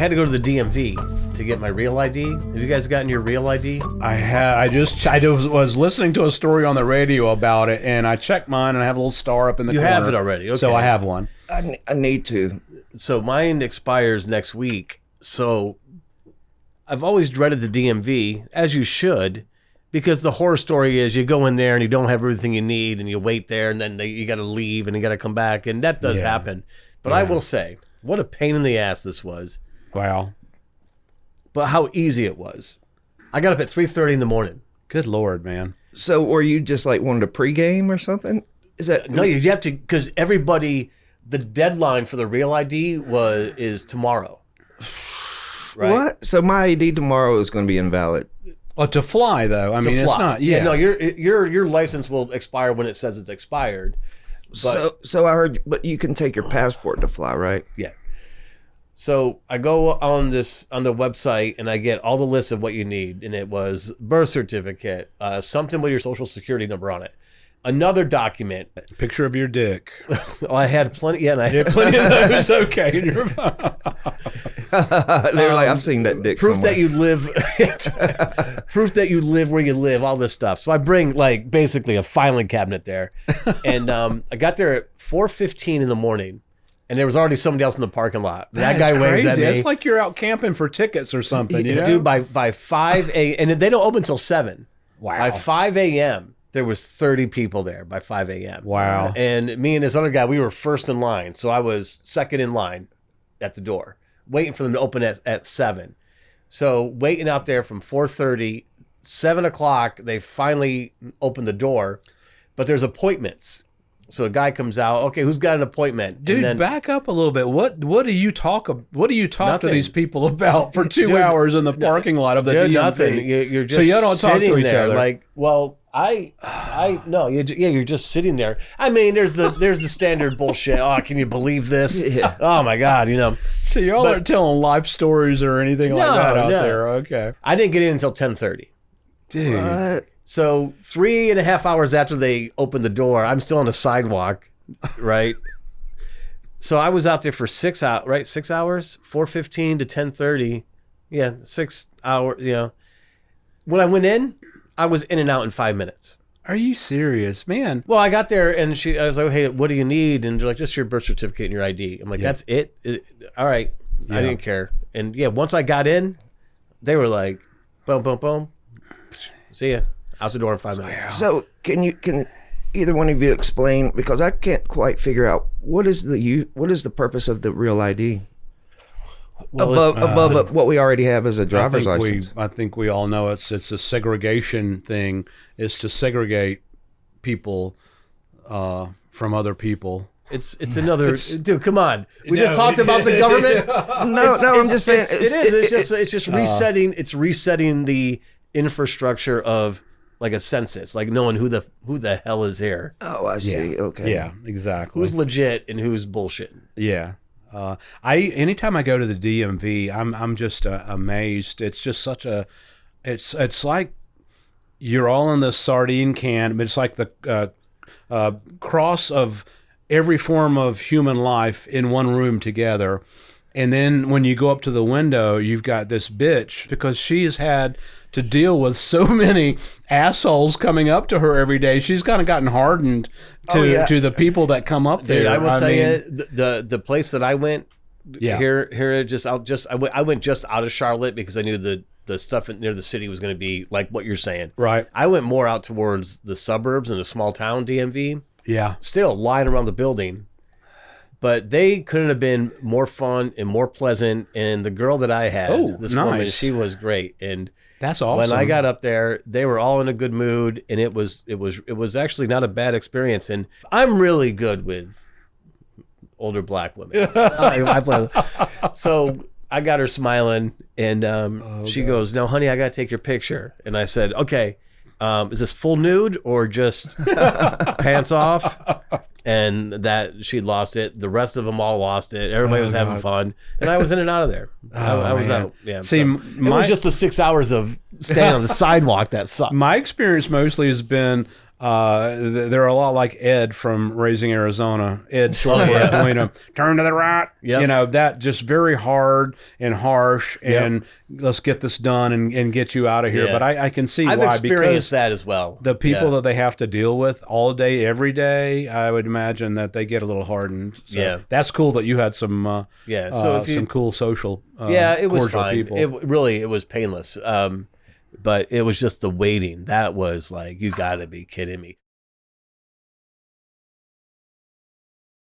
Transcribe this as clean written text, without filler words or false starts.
had to go to the DMV to get my real ID. Have you guys gotten your real ID? I was listening to a story on the radio about it, and I checked mine, and I have a little star up in the corner. You have it already, okay. So I have one. I need to. So mine expires next week. So I've always dreaded the DMV, as you should, because the horror story is you go in there and you don't have everything you need, and you wait there, and then you got to leave, and you got to come back, and that does happen. But I will say, what a pain in the ass this was. Wow. But how easy it was. I got up at 3:30 in the morning. Good Lord, man. So were you just like wanting to pregame or something? Is that No, you have to, because everybody, the deadline for the real ID is tomorrow. Right? What? So my ID tomorrow is going to be invalid. Oh, to fly though. I mean, it's not. Yeah. No, your license will expire when it says it's expired. But, So I heard, but you can take your passport to fly, right? yeah. So I go on the website and I get all the lists of what you need, and it was birth certificate, something with your social security number on it, another document. Picture of your dick. Oh, I had plenty. Yeah, and I had Plenty of those. Okay. They were like, I've seen that dick proof somewhere. that you live, proof that you live where you live, all this stuff. So I bring like basically a filing cabinet there, and I got there at 4:15 in the morning. And there was already somebody else in the parking lot. That guy waves at me. It's like you're out camping for tickets or something. You know? Dude, by 5 a.m. And they don't open until 7. Wow. By 5 a.m., there was 30 people there by 5 a.m. Wow. And me and this other guy, we were first in line. So I was second in line at the door, waiting for them to open at 7. So waiting out there from 4:30, 7 o'clock, they finally opened the door. But there's appointments. So a guy comes out. Okay, who's got an appointment? Dude, and then, back up a little bit. What do you talk Nothing. to these people about for 2 hours in the parking lot of the DMV? Nothing. You're just so you don't talk to each there. other. Like, well, no, you're just sitting there. I mean, there's the standard bullshit. Oh, can you believe this? Yeah. Oh my God, So y'all aren't telling life stories or anything like that out there. Okay. I didn't get in until 10:30. Dude. What? So 3.5 hours after they opened the door, I'm still on the sidewalk, right? So I was out there for 6 hours, right? 6 hours, 4:15 to 10:30. Yeah, 6 hours. You know, when I went in, I was in and out in 5 minutes. Are you serious, man? Well, I got there and I was like, "Hey, what do you need?" And they're like, "Just your birth certificate and your ID." I'm like, "That's it? All right." Yeah. I didn't care. And yeah, once I got in, they were like, "Boom, boom, boom. See ya." Out the door in 5 minutes. So can either one of you explain, because I can't quite figure out what is the purpose of the real ID Well, above what we already have as a driver's license? I think we all know it's a segregation thing. Is to segregate people from other people. It's another dude. Come on, we just talked about the government. No, I'm just saying It's just resetting. It's resetting the infrastructure of like a census, like knowing who the hell is here, Oh, I see. Okay. Yeah, exactly. who's legit and who's bullshit. Yeah. Anytime I go to the DMV, I'm just amazed. It's just such a, it's like you're all in this sardine can. But it's like the cross of every form of human life in one room together. And then when you go up to the window, you've got this bitch because she has had to deal with so many assholes coming up to her every day. She's kind of gotten hardened to the people that come up there. Dude, I will tell you, the place that I went, Yeah. I went just out of Charlotte because I knew the stuff near the city was going to be like what you're saying. Right. I went more out towards the suburbs and the small town DMV. Yeah. Still lying around the building, but they couldn't have been more fun and more pleasant. And the girl that I had, this woman, she was great. And that's awesome. when I got up there, they were all in a good mood, and it was actually not a bad experience. And I'm really good with older black women. I play. So I got her smiling, and she goes, "No, honey, I got to take your picture." And I said, "Okay, is this full nude or just pants off?" And that she lost it. The rest of them all lost it. Everybody was having fun, and I was in and out of there. I was out. Yeah. See, so it was just the 6 hours of staying on the sidewalk that sucked. My experience mostly has been they're a lot like Ed from Raising Arizona. Ed Shortwood doing a turn to the right. Yep. You know, that just very hard and harsh, and let's get this done and get you out of here. Yeah. But I can see I've why, experienced because that as well. the people Yeah. that they have to deal with all day, every day, I would imagine that they get a little hardened. So Yeah. that's cool that you had some So if you, some cool social it was cordial fine. people. It was painless. But it was just the waiting that was like, you got to be kidding me.